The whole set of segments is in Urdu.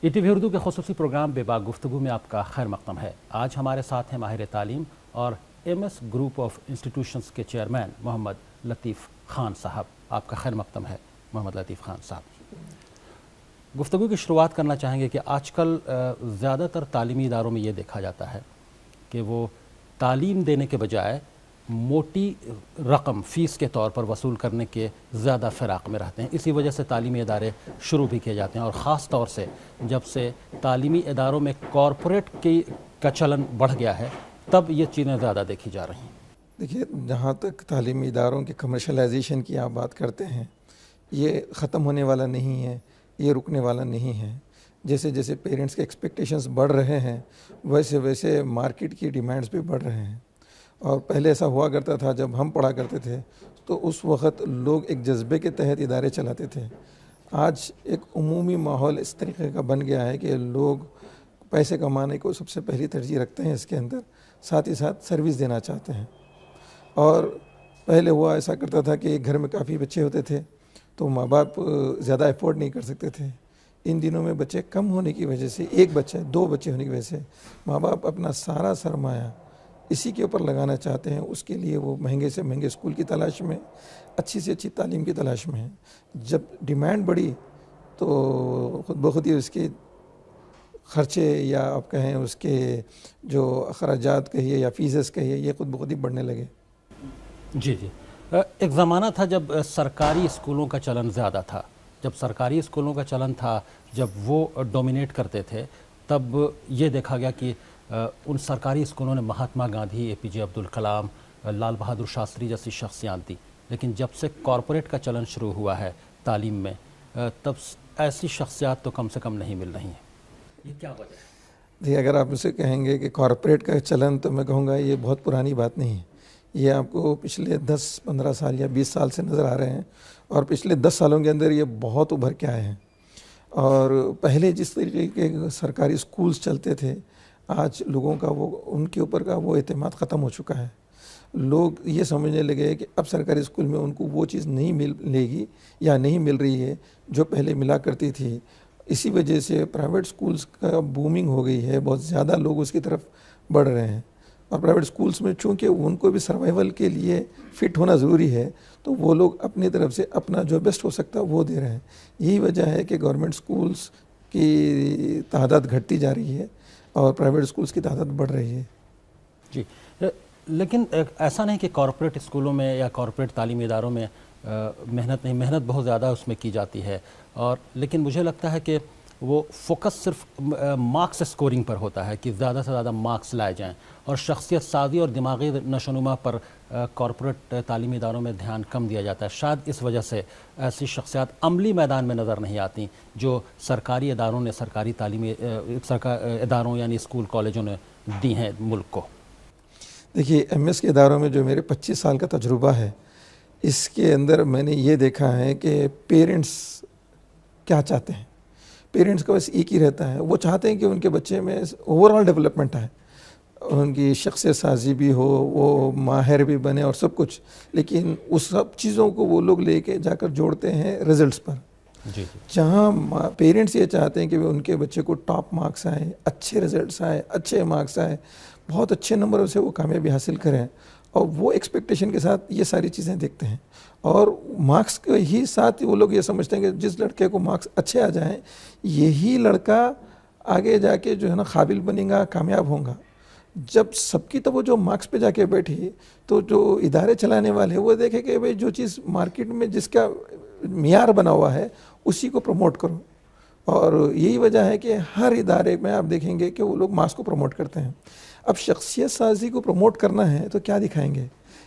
ٹی وی اردو کے خصوصی پروگرام بے باک گفتگو میں آپ کا خیر مقدم ہے۔ آج ہمارے ساتھ ہیں ماہر تعلیم اور M S group of institutions کے چیئرمین محمد لطیف خان صاحب۔ آپ کا خیر مقدم ہے محمد لطیف خان صاحب۔ گفتگو کی شروعات کرنا چاہیں گے کہ آج کل زیادہ تر تعلیمی اداروں میں یہ دیکھا جاتا ہے کہ وہ تعلیم دینے کے بجائے موٹی رقم فیس کے طور پر وصول کرنے کے زیادہ فراق میں رہتے ہیں۔ اسی وجہ سے تعلیمی ادارے شروع بھی کیے جاتے ہیں، اور خاص طور سے جب سے تعلیمی اداروں میں کارپوریٹ کا چلن بڑھ گیا ہے تب یہ چیزیں زیادہ دیکھی جا رہی ہیں۔ دیکھیے، جہاں تک تعلیمی اداروں کے کمرشلائزیشن کی آپ بات کرتے ہیں، یہ ختم ہونے والا نہیں ہے، یہ رکنے والا نہیں ہے۔ جیسے جیسے پیرنٹس کے ایکسپیکٹیشنز بڑھ رہے ہیں ویسے ویسے مارکیٹ کی ڈیمانڈز بھی بڑھ رہے ہیں۔ اور پہلے ایسا ہوا کرتا تھا، جب ہم پڑھا کرتے تھے تو اس وقت لوگ ایک جذبے کے تحت ادارے چلاتے تھے۔ آج ایک عمومی ماحول اس طریقے کا بن گیا ہے کہ لوگ پیسے کمانے کو سب سے پہلی ترجیح رکھتے ہیں، اس کے اندر ساتھ ہی ساتھ سروس دینا چاہتے ہیں۔ اور پہلے ہوا ایسا کرتا تھا کہ ایک گھر میں کافی بچے ہوتے تھے تو ماں باپ زیادہ افورڈ نہیں کر سکتے تھے۔ ان دنوں میں بچے کم ہونے کی وجہ سے، ایک بچہ دو بچے ہونے کی وجہ سے ماں باپ اپنا سارا سرمایہ اسی کے اوپر لگانا چاہتے ہیں۔ اس کے لیے وہ مہنگے سے مہنگے اسکول کی تلاش میں، اچھی سے اچھی تعلیم کی تلاش میں ہیں۔ جب ڈیمانڈ بڑھی تو خود بخود ہی اس کے خرچے یا آپ کہیں اس کے جو اخراجات کہیے یا فیسز کہیے، یہ خود بخود ہی بڑھنے لگے۔ جی ایک زمانہ تھا جب سرکاری اسکولوں کا چلن زیادہ تھا۔ جب سرکاری اسکولوں کا چلن تھا، جب وہ ڈومینیٹ کرتے تھے، تب یہ دیکھا گیا کہ ان سرکاری اسکولوں نے مہاتما گاندھی، اے پی جے عبدالکلام، لال بہادر شاستری جیسی شخصیات دی۔ لیکن جب سے کارپوریٹ کا چلن شروع ہوا ہے تعلیم میں، تب ایسی شخصیات تو کم سے کم نہیں مل رہی ہیں۔ یہ کیا وجہ ہے؟ جی، اگر آپ اسے کہیں گے کہ کارپوریٹ کا چلن، تو میں کہوں گا یہ بہت پرانی بات نہیں ہے۔ یہ آپ کو پچھلے 10-15 سال یا 20 سال سے نظر آ رہے ہیں، اور پچھلے 10 سالوں کے اندر یہ بہت ابھر کے آئے ہیں۔ اور پہلے جس طریقے کے سرکاری اسکولز چلتے تھے، آج لوگوں کا ان کے اوپر کا وہ اعتماد ختم ہو چکا ہے۔ لوگ یہ سمجھنے لگے کہ اب سرکاری اسکول میں ان کو وہ چیز نہیں ملے گی یا نہیں مل رہی ہے جو پہلے ملا کرتی تھی۔ اسی وجہ سے پرائیویٹ اسکولز کا بومنگ ہو گئی ہے، بہت زیادہ لوگ اس کی طرف بڑھ رہے ہیں۔ اور پرائیویٹ اسکولز میں چونکہ ان کو بھی سروائیول کے لیے فٹ ہونا ضروری ہے، تو وہ لوگ اپنی طرف سے اپنا جو بیسٹ ہو سکتا ہے وہ دے رہے ہیں۔ یہی وجہ ہے کہ گورنمنٹ اسکولز کی تعداد گھٹتی جا رہی ہے اور پرائیویٹ اسکولز کی تعداد بڑھ رہی ہے۔ جی، لیکن ایسا نہیں کہ کارپوریٹ اسکولوں میں یا کارپوریٹ تعلیمی اداروں میں محنت نہیں، محنت بہت زیادہ اس میں کی جاتی ہے، اور لیکن مجھے لگتا ہے کہ وہ فوکس صرف مارکس اسکورنگ پر ہوتا ہے کہ زیادہ سے زیادہ مارکس لائے جائیں، اور شخصیت سازی اور دماغی نشوونما پر کارپوریٹ تعلیمی اداروں میں دھیان کم دیا جاتا ہے۔ شاید اس وجہ سے ایسی شخصیات عملی میدان میں نظر نہیں آتی جو سرکاری اداروں نے، سرکاری تعلیمی اداروں یعنی اسکول کالجوں نے دی ہیں ملک کو۔ دیکھیے، ایم ایس کے اداروں میں جو میرے 25 سال کا تجربہ ہے، اس کے اندر میں نے یہ دیکھا ہے کہ پیرنٹس کیا چاہتے ہیں۔ پیرنٹس کا بس ایک ہی رہتا ہے، وہ چاہتے ہیں کہ ان کے بچے میں اوور آل ڈیولپمنٹ آئے، ان کی شخصیت سازی بھی ہو، وہ ماہر بھی بنے اور سب کچھ، لیکن اس سب چیزوں کو وہ لوگ لے کے جا کر جوڑتے ہیں رزلٹس پر۔ جی جہاں پیرنٹس یہ چاہتے ہیں کہ ان کے بچے کو ٹاپ مارکس آئیں، اچھے رزلٹس آئیں، اچھے مارکس آئیں، بہت اچھے نمبروں سے وہ کامیابی حاصل کریں، اور وہ ایکسپیکٹیشن کے ساتھ یہ ساری چیزیں دیکھتے ہیں۔ اور مارکس کے ہی ساتھ وہ لوگ یہ سمجھتے ہیں کہ جس لڑکے کو مارکس اچھے آ جائیں، یہی لڑکا آگے جا کے جو ہے نا قابل بنے گا، کامیاب ہوگا۔ جب سب کی توجہ مارکس پہ جا کے بیٹھی، تو جو ادارے چلانے والے وہ دیکھیں کہ بھئی جو چیز مارکیٹ میں جس کا معیار بنا ہوا ہے اسی کو پروموٹ کرو۔ اور یہی وجہ ہے کہ ہر ادارے میں آپ دیکھیں گے کہ وہ لوگ مارکس کو پروموٹ کرتے ہیں۔ اب شخصیت سازی کو پروموٹ کرنا ہے تو کیا دکھائیں گے؟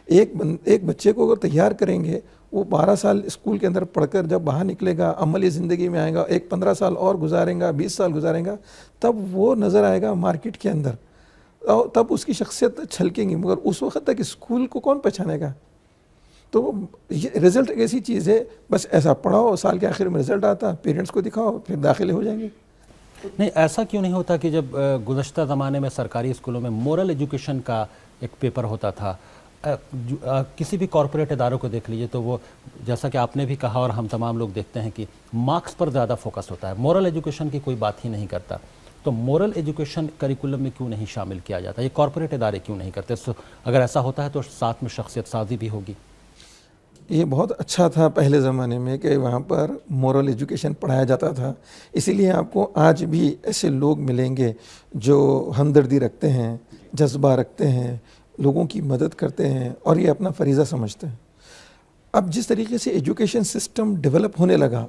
ایک بچے کو اگر تیار کریں گے، وہ 12 سال اسکول کے اندر پڑھ کر جب باہر نکلے گا، عملی زندگی میں آئے گا، 15 سال اور گزاریں گا، 20 سال گزاریں گا، تب وہ نظر آئے گا مارکیٹ کے اندر، اور تب اس کی شخصیت چھلکیں گی۔ مگر اس وقت تک اسکول کو کون پہچانے گا؟ تو یہ رزلٹ ایک ایسی چیز ہے، بس ایسا پڑھاؤ، سال کے آخر میں رزلٹ آتا، پیرنٹس کو دکھاؤ، پھر داخلے ہو جائیں گے۔ نہیں، ایسا کیوں نہیں ہوتا کہ جب گزشتہ زمانے میں سرکاری اسکولوں میں مورل ایجوکیشن کا ایک پیپر ہوتا تھا، کسی بھی کارپوریٹ اداروں کو دیکھ لیجئے تو وہ جیسا کہ آپ نے بھی کہا اور ہم تمام لوگ دیکھتے ہیں کہ مارکس پر زیادہ فوکس ہوتا ہے، مورل ایجوکیشن کی کوئی بات ہی نہیں کرتا. تو مورل ایجوکیشن کریکولم میں کیوں نہیں شامل کیا جاتا؟ یہ کارپوریٹ ادارے کیوں نہیں کرتے؟ اگر ایسا ہوتا ہے تو ساتھ میں شخصیت سازی بھی ہوگی. یہ بہت اچھا تھا پہلے زمانے میں کہ وہاں پر مورل ایجوکیشن پڑھایا جاتا تھا. اسی لیے آپ کو آج بھی ایسے لوگ ملیں گے جو ہمدردی رکھتے ہیں، جذبہ رکھتے ہیں، لوگوں کی مدد کرتے ہیں اور یہ اپنا فریضہ سمجھتے ہیں. اب جس طریقے سے ایجوکیشن سسٹم ڈیولپ ہونے لگا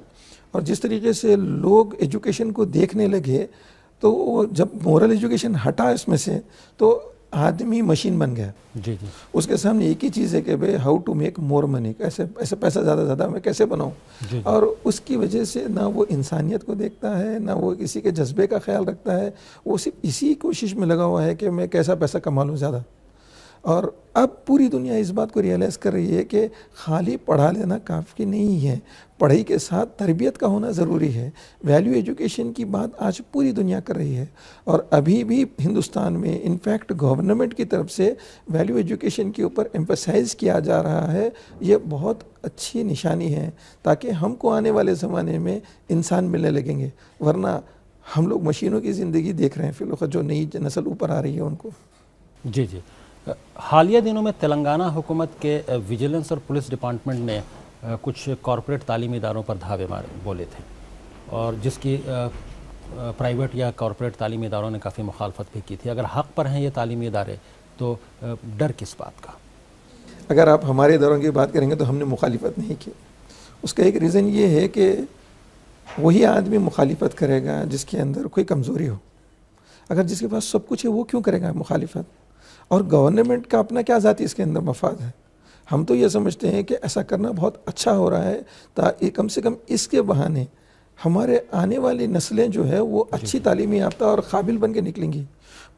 اور جس طریقے سے لوگ ایجوکیشن کو دیکھنے لگے، تو جب مورل ایجوکیشن ہٹا اس میں سے تو آدمی مشین بن گیا. جی جی. اس کے سامنے ایک ہی چیز ہے کہ بھائی ہاؤ ٹو میک مور منی، ایسے پیسہ زیادہ میں کیسے بناؤں. جی. اور اس کی وجہ سے نہ وہ انسانیت کو دیکھتا ہے، نہ وہ کسی کے جذبے کا خیال رکھتا ہے. وہ صرف اسی کوشش میں لگا ہوا ہے کہ میں کیسا پیسہ کما لوں زیادہ. اور اب پوری دنیا اس بات کو ریئلائز کر رہی ہے کہ خالی پڑھا لینا کافی نہیں ہے، پڑھائی کے ساتھ تربیت کا ہونا ضروری ہے. ویلیو ایجوکیشن کی بات آج پوری دنیا کر رہی ہے اور ابھی بھی ہندوستان میں انفیکٹ گورنمنٹ کی طرف سے ویلیو ایجوکیشن کے اوپر ایمفسائز کیا جا رہا ہے. یہ بہت اچھی نشانی ہے تاکہ ہم کو آنے والے زمانے میں انسان ملنے لگیں گے، ورنہ ہم لوگ مشینوں کی زندگی دیکھ رہے ہیں فی الوقت جو نئی نسل اوپر آ رہی ہے ان کو. جی جی. حالیہ دنوں میں تلنگانہ حکومت کے ویجیلنس اور پولیس ڈپارٹمنٹ نے کچھ کارپوریٹ تعلیمی اداروں پر دھاوے بولے تھے اور جس کی پرائیویٹ یا کارپوریٹ تعلیمی اداروں نے کافی مخالفت بھی کی تھی. اگر حق پر ہیں یہ تعلیمی ادارے تو ڈر کس بات کا؟ اگر آپ ہمارے اداروں کی بات کریں گے تو ہم نے مخالفت نہیں کی. اس کا ایک ریزن یہ ہے کہ وہی آدمی مخالفت کرے گا جس کے اندر کوئی کمزوری ہو. اگر جس کے پاس سب کچھ ہے وہ کیوں کرے گا مخالفت؟ اور گورنمنٹ کا اپنا کیا ذاتی اس کے اندر مفاد ہے؟ ہم تو یہ سمجھتے ہیں کہ ایسا کرنا بہت اچھا ہو رہا ہے تاکہ کم سے کم اس کے بہانے ہمارے آنے والی نسلیں جو ہے وہ اچھی تعلیمی یافتہ اور قابل بن کے نکلیں گی.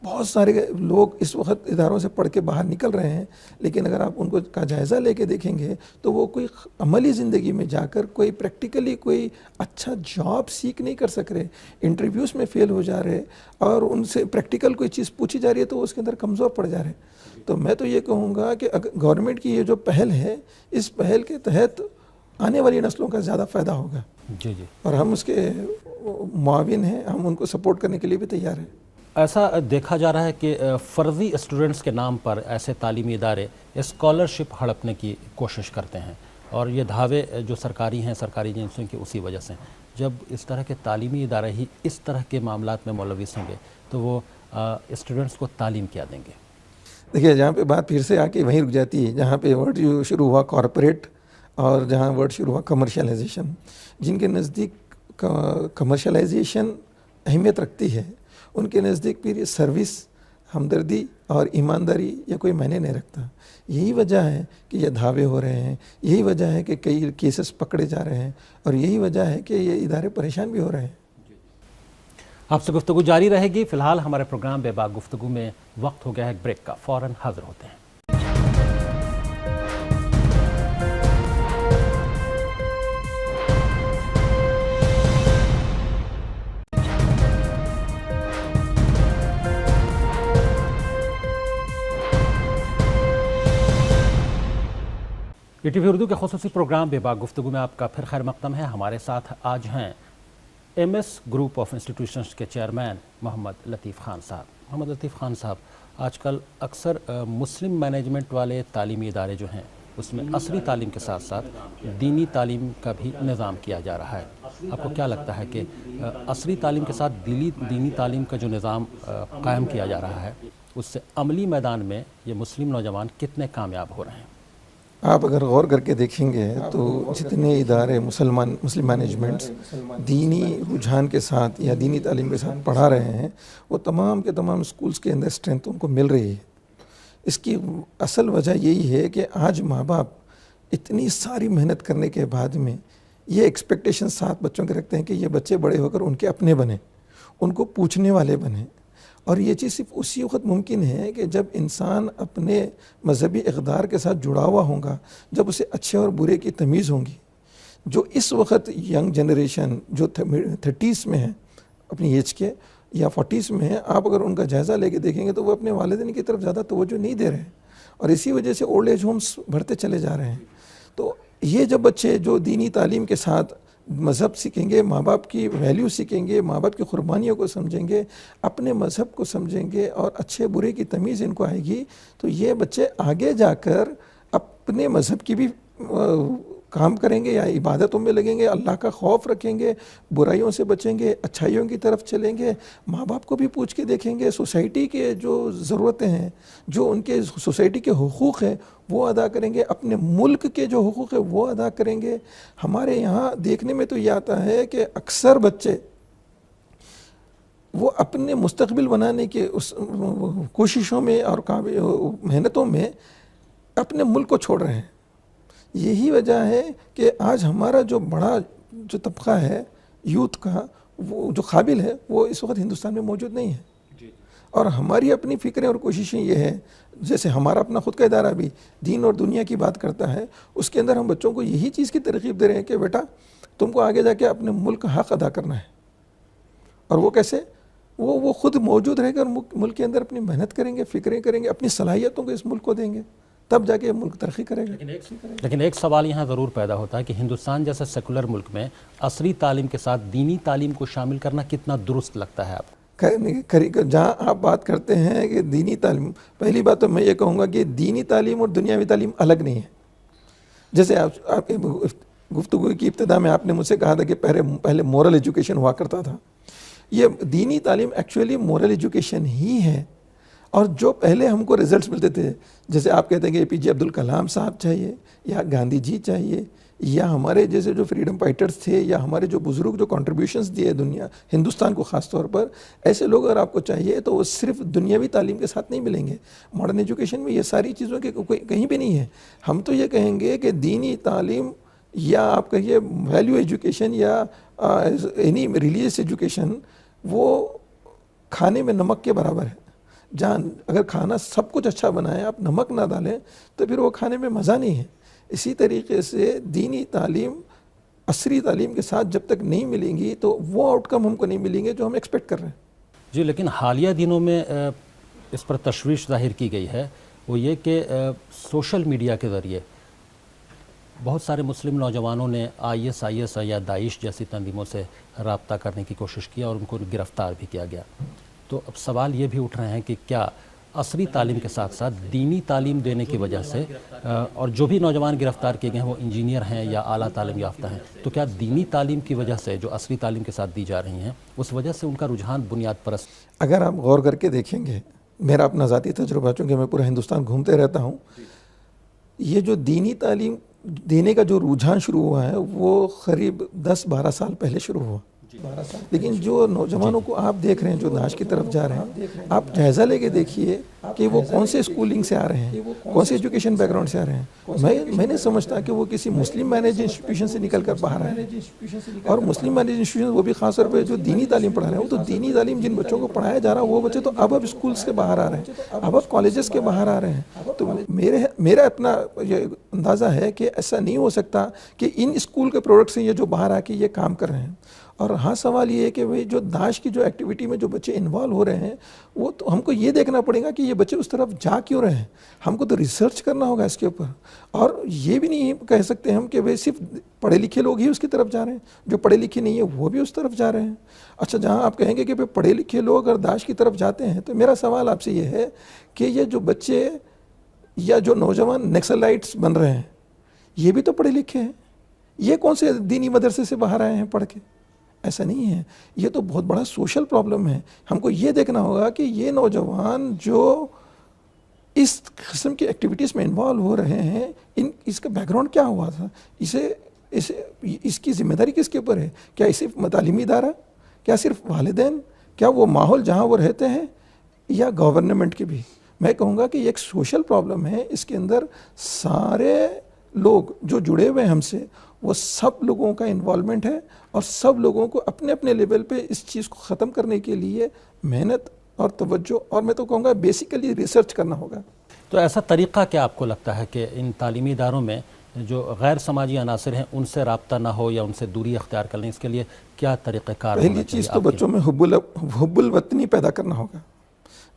بہت سارے لوگ اس وقت اداروں سے پڑھ کے باہر نکل رہے ہیں، لیکن اگر آپ ان کو کا جائزہ لے کے دیکھیں گے تو وہ کوئی عملی زندگی میں جا کر کوئی پریکٹیکلی کوئی اچھا جاب سیکھ نہیں کر سک رہے، انٹرویوز میں فیل ہو جا رہے اور ان سے پریکٹیکل کوئی چیز پوچھی جا رہی ہے تو اس کے اندر کمزور پڑ جا رہے. تو میں تو یہ کہوں گا کہ گورنمنٹ کی یہ جو پہل ہے، اس پہل کے تحت آنے والی نسلوں کا زیادہ فائدہ ہوگا. جی جی. اور ہم اس کے معاون ہیں، ہم ان کو سپورٹ کرنے کے لیے بھی تیار ہیں. ایسا دیکھا جا رہا ہے کہ فرضی اسٹوڈنٹس کے نام پر ایسے تعلیمی ادارے اسکالرشپ ہڑپنے کی کوشش کرتے ہیں اور یہ دعوے جو سرکاری ہیں، سرکاری ایجنسیوں کی اسی وجہ سے. جب اس طرح کے تعلیمی ادارے ہی اس طرح کے معاملات میں ملوث ہوں گے تو وہ اسٹوڈنٹس کو تعلیم کیا دیں گے؟ دیکھیے جہاں پہ بات پھر سے آ کے وہیں رک جاتی ہے جہاں پہ ورڈ شروع ہوا کارپوریٹ اور جہاں ورڈ شروع ہوا کمرشلائزیشن. جن کے نزدیک کمرشلائزیشن اہمیت رکھتی ہے ان کے نزدیک پھر یہ سروس، ہمدردی اور ایمانداری یہ کوئی معنی نہیں رکھتا. یہی وجہ ہے کہ یہ دھاوے ہو رہے ہیں، یہی وجہ ہے کہ کئی کیسز پکڑے جا رہے ہیں اور یہی وجہ ہے کہ یہ ادارے پریشان بھی ہو رہے ہیں. آپ سے گفتگو جاری رہے گی. فی الحال ہمارے پروگرام بے باک گفتگو میں وقت ہو گیا ہے ایک بریک کا، فوراً حاضر ہوتے ہیں. ای ٹی وی اردو کے خصوصی پروگرام بے باک گفتگو میں آپ کا پھر خیر مقدم ہے. ہمارے ساتھ آج ہیں M S group of institutions کے چیئرمین محمد لطیف خان صاحب. محمد لطیف خان صاحب، آج کل اکثر مسلم مینجمنٹ والے تعلیمی ادارے جو ہیں اس میں عصری تعلیم کے ساتھ ساتھ دینی تعلیم کا بھی نظام کیا جا رہا ہے. آپ کو کیا لگتا ہے کہ عصری تعلیم کے ساتھ دینی تعلیم کا جو نظام قائم کیا جا رہا ہے اس سے عملی میدان میں یہ مسلم نوجوان کتنے کامیاب ہو رہے ہیں؟ آپ اگر غور کر کے دیکھیں گے تو جتنے ادارے مسلم مینجمنٹس دینی رجحان کے ساتھ یا دینی تعلیم کے ساتھ پڑھا رہے ہیں وہ تمام کے تمام اسکولز کے اندر اسٹرینتھ ان کو مل رہی ہے. اس کی اصل وجہ یہی ہے کہ آج ماں باپ اتنی ساری محنت کرنے کے بعد میں یہ ایکسپیکٹیشن ساتھ بچوں کے رکھتے ہیں کہ یہ بچے بڑے ہو کر ان کے اپنے بنیں، ان کو پوچھنے والے بنیں. اور یہ چیز صرف اسی وقت ممکن ہے کہ جب انسان اپنے مذہبی اقدار کے ساتھ جڑا ہوا ہوگا، جب اسے اچھے اور برے کی تمیز ہوگی. جو اس وقت ینگ جنریشن جو 30s میں ہیں اپنی ایج کے یا 40s میں ہیں، آپ اگر ان کا جائزہ لے کے دیکھیں گے تو وہ اپنے والدین کی طرف زیادہ توجہ نہیں دے رہے اور اسی وجہ سے اولڈ ایج ہومس بڑھتے چلے جا رہے ہیں. تو یہ جب بچے جو دینی تعلیم کے ساتھ مذہب سیکھیں گے، ماں باپ کی ویلیو سیکھیں گے، ماں باپ کی قربانیوں کو سمجھیں گے، اپنے مذہب کو سمجھیں گے اور اچھے برے کی تمیز ان کو آئے گی، تو یہ بچے آگے جا کر اپنے مذہب کی بھی کام کریں گے یا عبادتوں میں لگیں گے، اللہ کا خوف رکھیں گے، برائیوں سے بچیں گے، اچھائیوں کی طرف چلیں گے، ماں باپ کو بھی پوچھ کے دیکھیں گے، سوسائٹی کے جو ضرورتیں ہیں، جو ان کے سوسائٹی کے حقوق ہیں وہ ادا کریں گے، اپنے ملک کے جو حقوق ہیں وہ ادا کریں گے. ہمارے یہاں دیکھنے میں تو یہ آتا ہے کہ اکثر بچے وہ اپنے مستقبل بنانے کے اس کوششوں میں اور محنتوں میں اپنے ملک کو چھوڑ رہے ہیں. یہی وجہ ہے کہ آج ہمارا جو بڑا جو طبقہ ہے یوتھ کا، وہ جو قابل ہے وہ اس وقت ہندوستان میں موجود نہیں ہے. اور ہماری اپنی فکریں اور کوششیں یہ ہے، جیسے ہمارا اپنا خود کا ادارہ بھی دین اور دنیا کی بات کرتا ہے، اس کے اندر ہم بچوں کو یہی چیز کی ترغیب دے رہے ہیں کہ بیٹا تم کو آگے جا کے اپنے ملک کا حق ادا کرنا ہے. اور وہ کیسے؟ وہ خود موجود رہ کر ملک کے اندر اپنی محنت کریں گے، فکریں کریں گے، اپنی صلاحیتوں کو اس ملک کو دیں گے، تب جا کے ملک ترقی کرے گا. لیکن ایک سوال یہاں ضرور پیدا ہوتا ہے کہ ہندوستان جیسے سیکولر ملک میں عصری تعلیم کے ساتھ دینی تعلیم کو شامل کرنا کتنا درست لگتا ہے آپ کو؟ جہاں آپ بات کرتے ہیں کہ دینی تعلیم، پہلی بات تو میں یہ کہوں گا کہ دینی تعلیم اور دنیاوی تعلیم الگ نہیں ہے. جیسے آپ گفتگو کی ابتدا میں آپ نے مجھ سے کہا تھا کہ پہلے مورل ایجوکیشن ہوا کرتا تھا. یہ دینی تعلیم ایکچولی مورل ایجوکیشن ہی ہے. اور جو پہلے ہم کو ریزلٹس ملتے تھے، جیسے آپ کہتے ہیں کہ اے پی جے عبدالکلام صاحب چاہیے یا گاندھی جی چاہیے یا ہمارے جیسے جو فریڈم فائٹرز تھے یا ہمارے جو بزرگ جو کنٹریبیوشنز دیے دنیا ہندوستان کو خاص طور پر، ایسے لوگ اگر آپ کو چاہیے تو وہ صرف دنیاوی تعلیم کے ساتھ نہیں ملیں گے. ماڈرن ایجوکیشن میں یہ ساری چیزوں کے کہیں بھی نہیں ہے. ہم تو یہ کہیں گے کہ دینی تعلیم یا آپ کہیے ویلیو ایجوکیشن یا اینی ریلیجیس ایجوکیشن، وہ کھانے میں نمک کے برابر ہے. جہاں اگر کھانا سب کچھ اچھا بنائے آپ نمک نہ ڈالیں تو پھر وہ کھانے میں مزہ نہیں ہے. اسی طریقے سے دینی تعلیم عصری تعلیم کے ساتھ جب تک نہیں ملیں گی تو وہ آؤٹ کم ہم کو نہیں ملیں گے جو ہم ایکسپیکٹ کر رہے ہیں. جی، لیکن حالیہ دنوں میں اس پر تشویش ظاہر کی گئی ہے، وہ یہ کہ سوشل میڈیا کے ذریعے بہت سارے مسلم نوجوانوں نے IS یا داعش جیسی تنظیموں سے رابطہ کرنے کی کوشش کی اور ان کو گرفتار بھی کیا گیا. تو اب سوال یہ بھی اٹھ رہے ہیں کہ کیا عصری تعلیم کے ساتھ ساتھ دینی تعلیم دینے کی وجہ سے، اور جو بھی نوجوان گرفتار کیے گئے ہیں وہ انجینئر ہیں یا اعلیٰ تعلیم یافتہ ہیں، تو کیا دینی تعلیم کی وجہ سے جو عصری تعلیم کے ساتھ دی جا رہی ہیں اس وجہ سے ان کا رجحان بنیاد پرست؟ اگر آپ غور کر کے دیکھیں گے، میرا اپنا ذاتی تجربہ چونکہ میں پورا ہندوستان گھومتے رہتا ہوں، یہ جو دینی تعلیم دینے کا جو رجحان شروع ہوا ہے وہ قریب 10-12 سال پہلے شروع ہوا. لیکن جو نوجوانوں کو آپ دیکھ رہے ہیں جو داعش کی طرف جا رہے ہیں، آپ جائزہ لے کے دیکھیے کہ وہ کون سے اسکولنگ سے آ رہے ہیں، کون سے ایجوکیشن بیک گراؤنڈ سے آ رہے ہیں. میں نہیں سمجھتا کہ وہ کسی مسلم مینیج انسٹیٹیوشن سے نکل کر باہر آئے ہیں. اور مسلم مینیج انسٹیٹیوشن وہ بھی خاص طور پہ جو دینی تعلیم پڑھا رہے ہیں، وہ تو دینی تعلیم جن بچوں کو پڑھایا جا رہا ہے وہ بچے تو اب اسکولس کے باہر آ رہے ہیں، اب کالجز کے باہر آ رہے ہیں. تو میرا اپنا یہ اندازہ ہے کہ ایسا نہیں ہو سکتا کہ ان اسکول کے پروڈکٹ سے یہ جو باہر آ کے یہ کام کر رہے ہیں. اور ہاں سوال یہ ہے کہ جو داعش کی جو ایکٹیویٹی میں جو بچے انوالو ہو رہے ہیں، وہ تو ہم کو یہ دیکھنا پڑے گا کہ یہ بچے اس طرف جا کیوں رہے ہیں. ہم کو تو ریسرچ کرنا ہوگا اس کے اوپر. اور یہ بھی نہیں کہہ سکتے ہم کہ وہ صرف پڑھے لکھے لوگ ہی اس کی طرف جا رہے ہیں، جو پڑھے لکھے نہیں ہیں وہ بھی اس طرف جا رہے ہیں. اچھا، جہاں آپ کہیں گے کہ پڑھے لکھے لوگ اگر داعش کی طرف جاتے ہیں تو میرا سوال آپ سے یہ ہے کہ یہ جو بچے یا جو نوجوان نیکسلائٹس بن رہے ہیں یہ بھی تو پڑھے لکھے ہیں. یہ کون سے دینی مدرسے سے باہر آئے ہیں پڑھ کے؟ ایسا نہیں ہے. یہ تو بہت بڑا سوشل پرابلم ہے. ہم کو یہ دیکھنا ہوگا کہ یہ نوجوان جو اس قسم کی ایکٹیویٹیز میں انوالو ہو رہے ہیں، اس کا بیک گراؤنڈ کیا ہوا تھا، اس کی ذمہ داری کس کے اوپر ہے؟ کیا صرف تعلیمی ادارہ، کیا صرف والدین، کیا وہ ماحول جہاں وہ رہتے ہیں، یا گورنمنٹ کی بھی؟ میں کہوں گا کہ یہ ایک سوشل پرابلم ہے. اس کے اندر سارے لوگ جو جڑے ہوئے ہیں ہم سے، وہ سب لوگوں کا انوالومنٹ ہے اور سب لوگوں کو اپنے اپنے لیول پہ اس چیز کو ختم کرنے کے لیے محنت اور توجہ، اور میں تو کہوں گا بیسیکلی ریسرچ کرنا ہوگا. تو ایسا طریقہ کیا آپ کو لگتا ہے کہ ان تعلیمی اداروں میں جو غیر سماجی عناصر ہیں ان سے رابطہ نہ ہو یا ان سے دوری اختیار کر لیں، اس کے لیے کیا طریقہ کار ہونا چاہیے؟ پہلی چیز تو بچوں میں حب الوطنی پیدا کرنا ہوگا.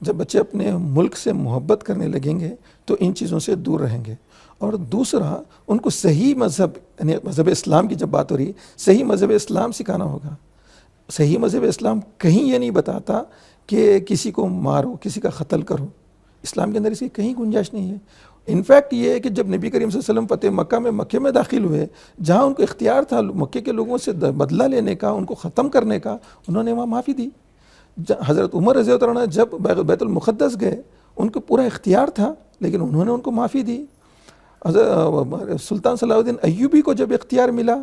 جب بچے اپنے ملک سے محبت کرنے لگیں گے تو ان چیزوں سے دور رہیں گے. اور دوسرا ان کو صحیح مذہب یعنی مذہب اسلام کی جب بات ہو رہی ہے صحیح مذہب اسلام سکھانا ہوگا. صحیح مذہب اسلام کہیں یہ نہیں بتاتا کہ کسی کو مارو کسی کا قتل کرو. اسلام کے اندر اس کی کہیں گنجائش نہیں ہے. انفیکٹ یہ ہے کہ جب نبی کریم صلی اللہ علیہ وسلم فتح مکہ میں داخل ہوئے جہاں ان کو اختیار تھا مکے کے لوگوں سے بدلہ لینے کا ان کو ختم کرنے کا انہوں نے وہاں معافی دی. حضرت عمر رضی اللہ عنہ جب بیت المقدس گئے ان کو پورا اختیار تھا لیکن انہوں نے ان کو معافی دی. حضرت سلطان صلاح الدین ایوبی کو جب اختیار ملا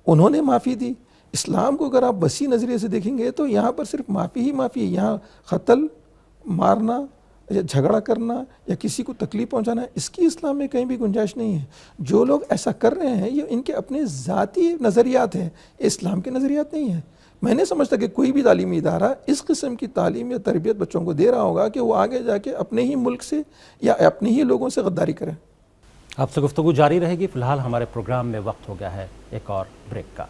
انہوں نے معافی دی. اسلام کو اگر آپ وسیع نظریے سے دیکھیں گے تو یہاں پر صرف معافی ہی معافی ہے. یہاں قتل مارنا یا جھگڑا کرنا یا کسی کو تکلیف پہنچانا اس کی اسلام میں کہیں بھی گنجائش نہیں ہے. جو لوگ ایسا کر رہے ہیں یہ ان کے اپنے ذاتی نظریات ہیں, اسلام کے نظریات نہیں ہیں. میں نہیں سمجھتا کہ کوئی بھی تعلیمی ادارہ اس قسم کی تعلیم یا تربیت بچوں کو دے رہا ہوگا کہ وہ آگے جا کے اپنے ہی ملک سے یا اپنے ہی لوگوں سے غداری کریں. آپ سے گفتگو جاری رہے گی. فی الحال ہمارے پروگرام میں وقت ہو گیا ہے ایک اور بریک کا.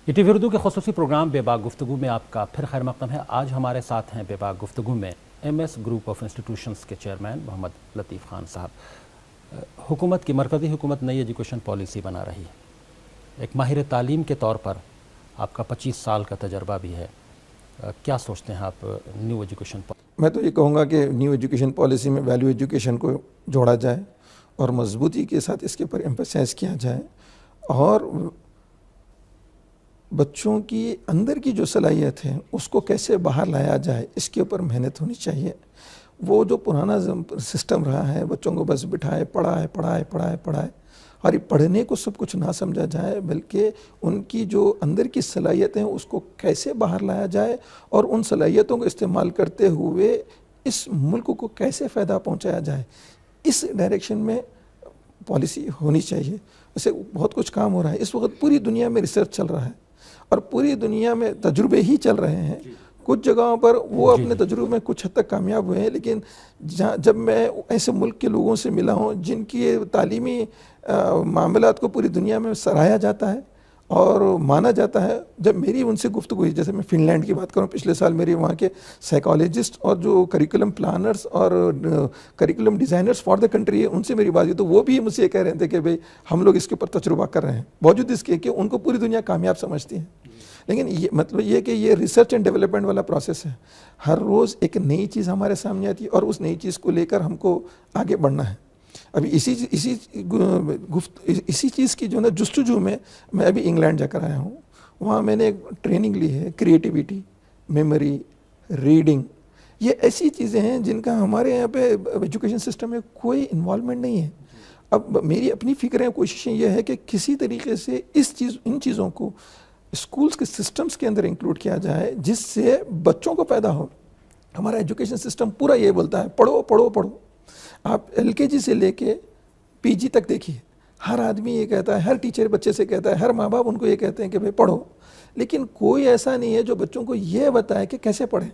ٹی وی اردو کے خصوصی پروگرام بے باک گفتگو میں آپ کا پھر خیر مقدم ہے. آج ہمارے ساتھ ہیں بے باک گفتگو میں MS گروپ آف انسٹیٹیوشنز کے چیئرمین محمد لطیف خان صاحب. حکومت کی مرکزی حکومت نئی ایجوکیشن پالیسی بنا رہی ہے. ایک ماہر تعلیم کے طور پر آپ کا 25 سال کا تجربہ بھی ہے. کیا سوچتے ہیں آپ نیو ایجوکیشن پالیسی؟ میں تو یہ کہوں گا کہ نیو ایجوکیشن پالیسی میں ویلیو ایجوکیشن کو جوڑا جائے اور مضبوطی کے ساتھ اس کے اوپر ایمفسائز کیا جائے اور بچوں کی اندر کی جو صلاحیت ہے اس کو کیسے باہر لایا جائے اس کے اوپر محنت ہونی چاہیے. وہ جو پرانا سسٹم رہا ہے بچوں کو بس بٹھائے پڑھائے اور یہ پڑھنے کو سب کچھ نہ سمجھا جائے بلکہ ان کی جو اندر کی صلاحیتیں ہیں اس کو کیسے باہر لایا جائے اور ان صلاحیتوں کو استعمال کرتے ہوئے اس ملک کو کیسے فائدہ پہنچایا جائے اس ڈائریکشن میں پالیسی ہونی چاہیے. اسے بہت کچھ کام ہو رہا ہے. اس وقت پوری دنیا میں ریسرچ چل رہا ہے اور پوری دنیا میں تجربے ہی چل رہے ہیں. کچھ جگہوں پر وہ اپنے تجربے میں کچھ حد تک کامیاب ہوئے ہیں لیکن جب میں ایسے ملک کے لوگوں سے ملا ہوں جن کی تعلیمی معاملات کو پوری دنیا میں سراہا جاتا ہے اور مانا جاتا ہے, جب میری ان سے گفتگو ہوئی, جیسے میں فن لینڈ کی بات کروں, پچھلے سال میری وہاں کے سائیکالوجسٹ اور جو کریکولم پلانرز اور curriculum designers for the country ہے ان سے میری بات ہوئی تو وہ بھی مجھ سے یہ کہہ رہے تھے کہ بھئی ہم لوگ اس کے اوپر تجربہ کر رہے ہیں باوجود اس کے کہ ان کو پوری دنیا کامیاب سمجھتی ہے. لیکن یہ مطلب یہ کہ یہ ریسرچ اینڈ ڈیولپمنٹ والا پروسیس ہے. ہر روز ایک نئی چیز ہمارے سامنے آتی ہے اور اس نئی چیز کو لے کر ہم کو آگے بڑھنا ہے. ابھی اسی چیز کی جو نا جستجو میں ابھی انگلینڈ جا کر آیا ہوں. وہاں میں نے ایک ٹریننگ لی ہے کریٹیویٹی, میموری, ریڈنگ. یہ ایسی چیزیں ہیں جن کا ہمارے یہاں پہ ایجوکیشن سسٹم میں کوئی انوالومنٹ نہیں ہے. اب میری اپنی فکریں کوششیں یہ ہے کہ کسی طریقے سے ان چیزوں کو اسکولز کے سسٹمز کے اندر انکلوڈ کیا جائے جس سے بچوں کو پیدا ہو. ہمارا ایجوکیشن سسٹم پورا یہ بولتا ہے پڑھو پڑھو پڑھو. آپ LKG سے لے کے PG تک دیکھیے, ہر آدمی یہ کہتا ہے, ہر ٹیچر بچے سے کہتا ہے, ہر ماں باپ ان کو یہ کہتے ہیں کہ بھائی پڑھو, لیکن کوئی ایسا نہیں ہے جو بچوں کو یہ بتائے کہ کیسے پڑھیں.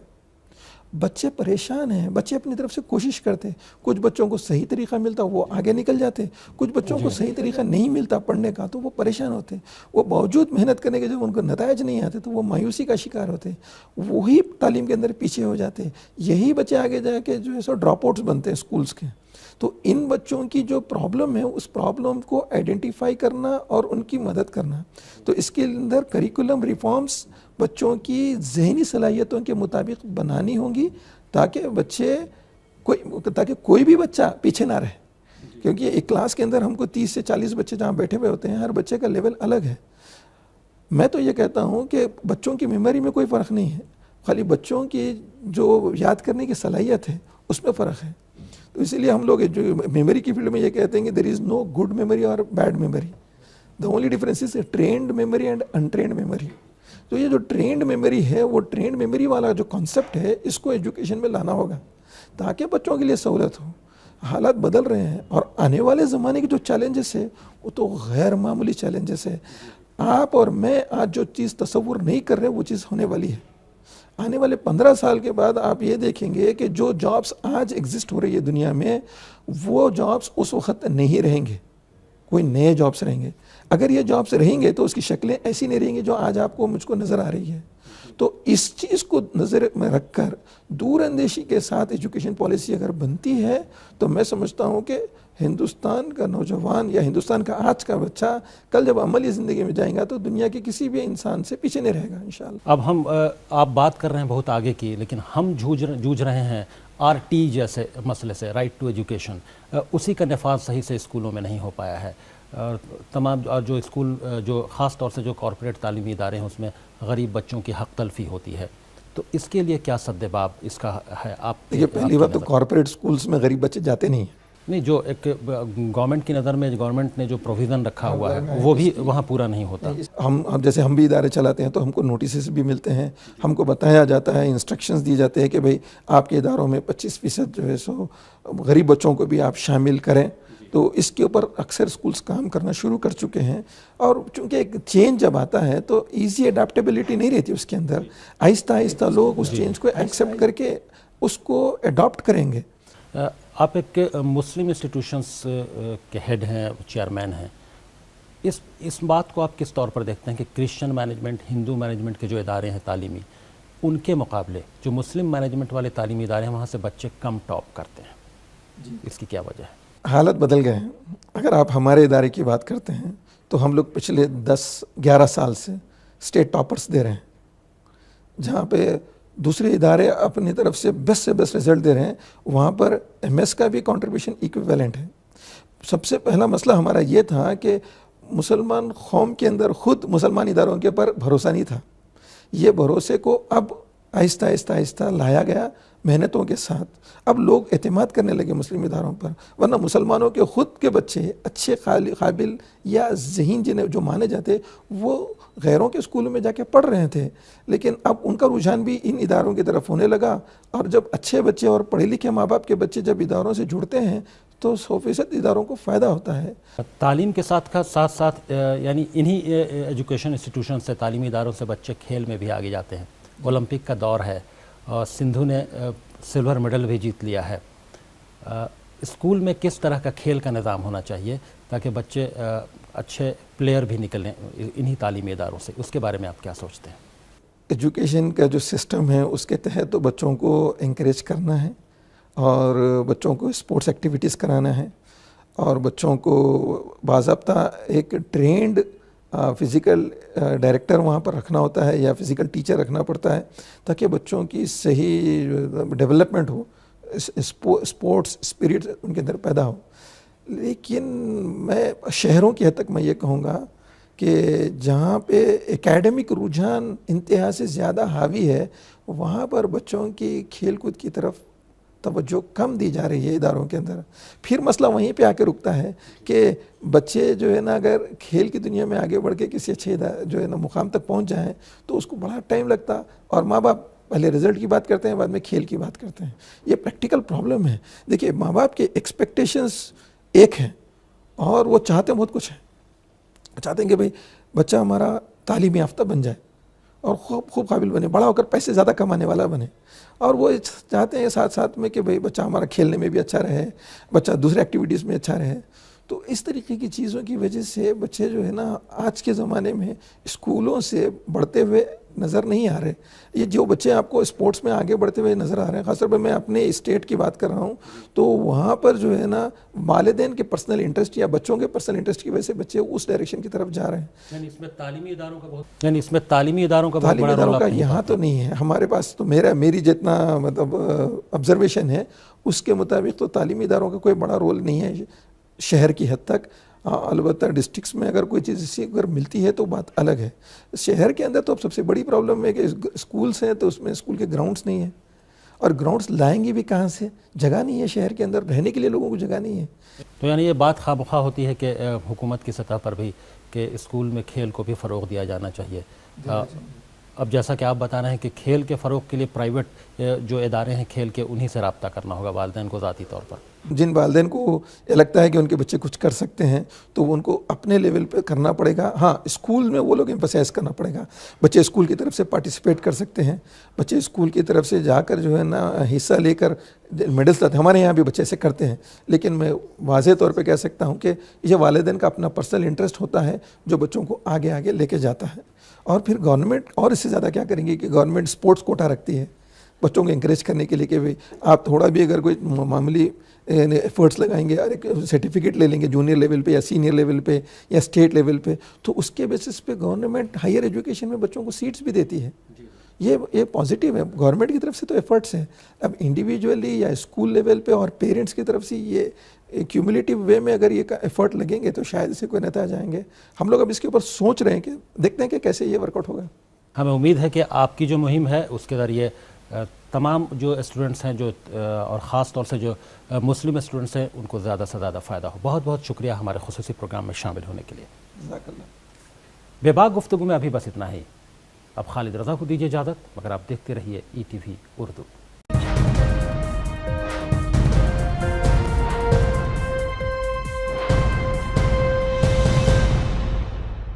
بچے پریشان ہیں, بچے اپنی طرف سے کوشش کرتے ہیں. کچھ بچوں کو صحیح طریقہ ملتا وہ آگے نکل جاتے, کچھ بچوں کو صحیح طریقہ نہیں ملتا پڑھنے کا تو وہ پریشان ہوتے. وہ باوجود محنت کرنے کے جب ان کو نتائج نہیں آتے تو وہ مایوسی کا شکار ہوتے, وہی تعلیم کے اندر پیچھے ہو جاتے. یہی بچے آگے جا کے جو ہے سو ڈراپ آؤٹس بنتے ہیں اسکولس کے. تو ان بچوں کی جو پرابلم ہے اس پرابلم کو آئیڈینٹیفائی کرنا اور ان کی مدد کرنا. تو اس کے اندر کریکولم ریفارمز بچوں کی ذہنی صلاحیتوں کے مطابق بنانی ہوں گی تاکہ کوئی بھی بچہ پیچھے نہ رہے. کیونکہ ایک کلاس کے اندر ہم کو 30 سے 40 بچے جہاں بیٹھے ہوئے ہوتے ہیں, ہر بچے کا لیول الگ ہے. میں تو یہ کہتا ہوں کہ بچوں کی میموری میں کوئی فرق نہیں ہے, خالی بچوں کی جو یاد کرنے کی صلاحیت ہے اس میں فرق ہے. تو اسی لیے ہم لوگ جو میموری کی فیلڈ میں یہ کہتے ہیں کہ there is no good memory اور bad memory, the only difference is trained memory and untrained memory. تو یہ جو ٹرینڈ میموری ہے وہ ٹرینڈ میموری والا جو کانسیپٹ ہے اس کو ایجوکیشن میں لانا ہوگا تاکہ بچوں کے لیے سہولت ہو. حالات بدل رہے ہیں اور آنے والے زمانے کے جو چیلنجز ہے وہ تو غیر معمولی چیلنجز ہے. آپ اور میں آج جو چیز تصور نہیں کر رہے وہ چیز ہونے والی ہے. آنے والے 15 سال کے بعد آپ یہ دیکھیں گے کہ جو جابس آج ایگزسٹ ہو رہی ہے دنیا میں وہ جابس اس وقت نہیں رہیں گے، کوئی نئے جابس رہیں گے. اگر یہ جابس رہیں گے تو اس کی شکلیں ایسی نہیں رہیں گی جو آج آپ کو مجھ کو نظر آ رہی ہے. تو اس چیز کو نظر میں رکھ کر دور اندیشی کے ساتھ ایجوکیشن پالیسی اگر بنتی ہے تو میں سمجھتا ہوں کہ ہندوستان کا نوجوان یا ہندوستان کا آج کا بچہ کل جب عملی زندگی میں جائیں گا تو دنیا کے کسی بھی انسان سے پیچھے نہیں رہے گا انشاءاللہ. اب آپ بات کر رہے ہیں بہت آگے کی، لیکن ہم جوجھ رہے ہیں RT جیسے مسئلے سے، رائٹ ٹو ایجوکیشن. اسی کا نفاذ صحیح سے اسکولوں میں نہیں ہو پایا ہے. تمام جو اسکول جو خاص طور سے جو کارپوریٹ تعلیمی ادارے ہیں اس میں غریب بچوں کی حق تلفی ہوتی ہے، تو اس کے لیے کیا سدباب اس کا ہے؟ آپ یہ پہلی بات تو کارپوریٹ اسکولس میں غریب بچے جاتے نہیں ہیں. نہیں، جو ایک گورنمنٹ کی نظر میں گورنمنٹ نے جو پروویژن رکھا ہوا ہے وہ بھی وہاں پورا نہیں ہوتا. ہم جیسے ہم بھی ادارے چلاتے ہیں تو ہم کو نوٹسز بھی ملتے ہیں، ہم کو بتایا جاتا ہے، انسٹرکشنز دی جاتے ہیں کہ بھئی آپ کے اداروں میں 25% جو ہے سو غریب بچوں کو بھی آپ شامل کریں. تو اس کے اوپر اکثر اسکولس کام کرنا شروع کر چکے ہیں. اور چونکہ ایک چینج جب آتا ہے تو ایزی اڈاپٹیبلٹی نہیں رہتی اس کے اندر، آہستہ آہستہ لوگ اس چینج کو ایکسیپٹ کر کے اس کو اڈاپٹ کریں گے. آپ ایک مسلم انسٹیٹیوشنس کے ہیڈ ہیں، چیئرمین ہیں، اس بات کو آپ کس طور پر دیکھتے ہیں کہ کرسچن مینجمنٹ، ہندو مینجمنٹ کے جو ادارے ہیں تعلیمی، ان کے مقابلے جو مسلم مینجمنٹ والے تعلیمی ادارے ہیں وہاں سے بچے کم ٹاپ کرتے ہیں؟ اس کی کیا وجہ ہے؟ حالت بدل گئے ہیں. اگر آپ ہمارے ادارے کی بات کرتے ہیں تو ہم لوگ پچھلے 10-11 سال سے اسٹیٹ ٹاپرز دے رہے ہیں. جہاں پہ دوسرے ادارے اپنی طرف سے بیسٹ رزلٹ دے رہے ہیں وہاں پر MS کا بھی کنٹریبیوشن ایکویولنٹ ہے. سب سے پہلا مسئلہ ہمارا یہ تھا کہ مسلمان قوم کے اندر خود مسلمان اداروں کے پر بھروسہ نہیں تھا. یہ بھروسے کو اب آہستہ آہستہ لایا گیا محنتوں کے ساتھ. اب لوگ اعتماد کرنے لگے مسلم اداروں پر، ورنہ مسلمانوں کے خود کے بچے اچھے قابل یا ذہین جنہیں جو مانے جاتے وہ غیروں کے اسکولوں میں جا کے پڑھ رہے تھے. لیکن اب ان کا رجحان بھی ان اداروں کی طرف ہونے لگا. اور جب اچھے بچے اور پڑھے لکھے ماں باپ کے بچے جب اداروں سے جڑتے ہیں تو 100% اداروں کو فائدہ ہوتا ہے. تعلیم کے ساتھ یعنی انہی ایجوکیشن انسٹیٹیوشن سے، تعلیمی اداروں سے بچے کھیل میں بھی آگے جاتے ہیں. اولمپک کا دور ہے اور سندھو نے سلور میڈل بھی جیت لیا ہے. اسکول میں کس طرح کا کھیل کا نظام ہونا چاہیے تاکہ بچے اچھے پلیئر بھی نکلیں انہی تعلیمی اداروں سے؟ اس کے بارے میں آپ کیا سوچتے ہیں؟ ایجوکیشن کا جو سسٹم ہے اس کے تحت تو بچوں کو انکریج کرنا ہے اور بچوں کو اسپورٹس ایکٹیویٹیز کرانا ہے اور بچوں کو باضابطہ ایک ٹرینڈ فزیکل ڈائریکٹر وہاں پر رکھنا ہوتا ہے یا فزیکل ٹیچر رکھنا پڑتا ہے تاکہ بچوں کی صحیح development who, sports spirit in کے اندر پیدا ہو. لیکن میں شہروں کی حد تک میں یہ کہوں گا کہ جہاں پہ اکیڈمک رجحان انتہا سے زیادہ حاوی ہے وہاں پر بچوں کی کھیل کود کی طرف توجہ کم دی جا رہی ہے اداروں کے اندر. پھر مسئلہ وہیں پہ آ کے رکتا ہے کہ بچے جو ہے نا اگر کھیل کی دنیا میں آگے بڑھ کے کسی اچھے جو ہے نا مقام تک پہنچ جائیں تو اس کو بڑا ٹائم لگتا اور ماں باپ پہلے رزلٹ کی بات کرتے ہیں بعد میں کھیل کی بات کرتے ہیں. یہ پریکٹیکل پرابلم ہے. دیکھیے ماں باپ کے ایکسپیکٹیشنز ایک ہیں اور وہ چاہتے ہیں بہت کچھ ہے. چاہتے ہیں کہ بھئی بچہ ہمارا تعلیم یافتہ بن جائے اور خوب قابل بنے، بڑا ہو کر پیسے زیادہ کمانے والا بنے. اور وہ چاہتے ہیں ساتھ میں کہ بھئی بچہ ہمارا کھیلنے میں بھی اچھا رہے، بچہ دوسرے ایکٹیویٹیز میں اچھا رہے. تو اس طریقے کی چیزوں کی وجہ سے بچے جو ہے نا آج کے زمانے میں اسکولوں سے بڑھتے ہوئے نظر نہیں آ رہے. یہ جو بچے آپ کو اسپورٹس میں آگے بڑھتے ہوئے نظر آ رہے ہیں، خاص طور پہ میں اپنے اسٹیٹ کی بات کر رہا ہوں، تو وہاں پر جو ہے نا والدین کے پرسنل انٹرسٹ یا بچوں کے پرسنل انٹرسٹ کی وجہ سے بچے اس ڈائریکشن کی طرف جا رہے ہیں. یعنی اس میں تعلیمی اداروں کا بہت بڑا رول یہاں تو نہیں ہے. ہمارے پاس تو میری جتنا مطلب آبزرویشن ہے اس کے مطابق تو تعلیمی اداروں کا کوئی بڑا رول نہیں ہے شہر کی حد تک. البتہ ڈسٹرکٹس میں اگر کوئی چیز اسی اگر ملتی ہے تو بات الگ ہے. شہر کے اندر تو اب سب سے بڑی پرابلم ہے کہ اسکولس ہیں تو اس میں اسکول کے گراؤنڈس نہیں ہیں اور گراؤنڈس لائیں گے بھی کہاں سے؟ جگہ نہیں ہے شہر کے اندر، رہنے کے لیے لوگوں کو جگہ نہیں ہے. تو یعنی یہ بات خواہ مخواہ ہوتی ہے کہ حکومت کی سطح پر بھی کہ اسکول میں کھیل کو بھی فروغ دیا جانا چاہیے. اب جیسا کہ آپ بتا رہے ہیں کہ کھیل کے فروغ کے لیے پرائیویٹ جو ادارے ہیں کھیل کے انہی سے رابطہ کرنا ہوگا والدین کو ذاتی طور پر. جن والدین کو یہ لگتا ہے کہ ان کے بچے کچھ کر سکتے ہیں تو وہ ان کو اپنے لیول پہ کرنا پڑے گا. ہاں اسکول میں وہ لوگ ایمفسائز کرنا پڑے گا. بچے اسکول کی طرف سے پارٹیسپیٹ کر سکتے ہیں, بچے اسکول کی طرف سے جا کر جو ہے نا حصہ لے کر میڈلس لاتے ہیں. ہمارے یہاں بھی بچے ایسے کرتے ہیں, لیکن میں واضح طور پہ کہہ سکتا ہوں کہ یہ والدین کا اپنا پرسنل انٹرسٹ ہوتا ہے جو بچوں کو آگے آگے لے کے جاتا ہے. اور پھر گورنمنٹ اور اس سے زیادہ کیا کریں گے کہ گورنمنٹ اسپورٹس کوٹا رکھتی ہے بچوں کو انکریج کرنے کے لیے کہ بھائی آپ تھوڑا بھی اگر کوئی معمولی ایفرٹس لگائیں گے اور ایک سرٹیفکیٹ لے لیں گے جونیئر لیول پہ یا سینئر لیول پہ یا اسٹیٹ لیول پہ, تو اس کے بیسس پہ گورنمنٹ ہائر ایجوکیشن میں بچوں کو سیٹس بھی دیتی ہے. یہ پازیٹیو ہے گورنمنٹ کی طرف سے, تو ایفرٹس ہیں. اب انڈیویجولی یا اسکول لیول پہ اور پیرنٹس کی طرف سے یہ کیومولیٹیو وے میں اگر یہ ایفرٹ لگیں گے تو شاید اسے کوئی نتائج آئیں گے. ہم لوگ اب اس کے اوپر سوچ رہے ہیں کہ دیکھتے ہیں کہ کیسے یہ ورک آؤٹ ہوگا. ہمیں امید ہے کہ آپ کی جو مہم ہے اس کے ذریعے تمام جو اسٹوڈنٹس ہیں جو اور خاص طور سے جو مسلم اسٹوڈنٹس ہیں ان کو زیادہ سے زیادہ فائدہ ہو. بہت بہت شکریہ ہمارے خصوصی پروگرام میں شامل ہونے کے لیے. جزاک اللہ. بے باک گفتگو میں ابھی بس اتنا ہی. اب خالد رضا کو دیجیے اجازت, مگر آپ دیکھتے رہیے ETV اردو.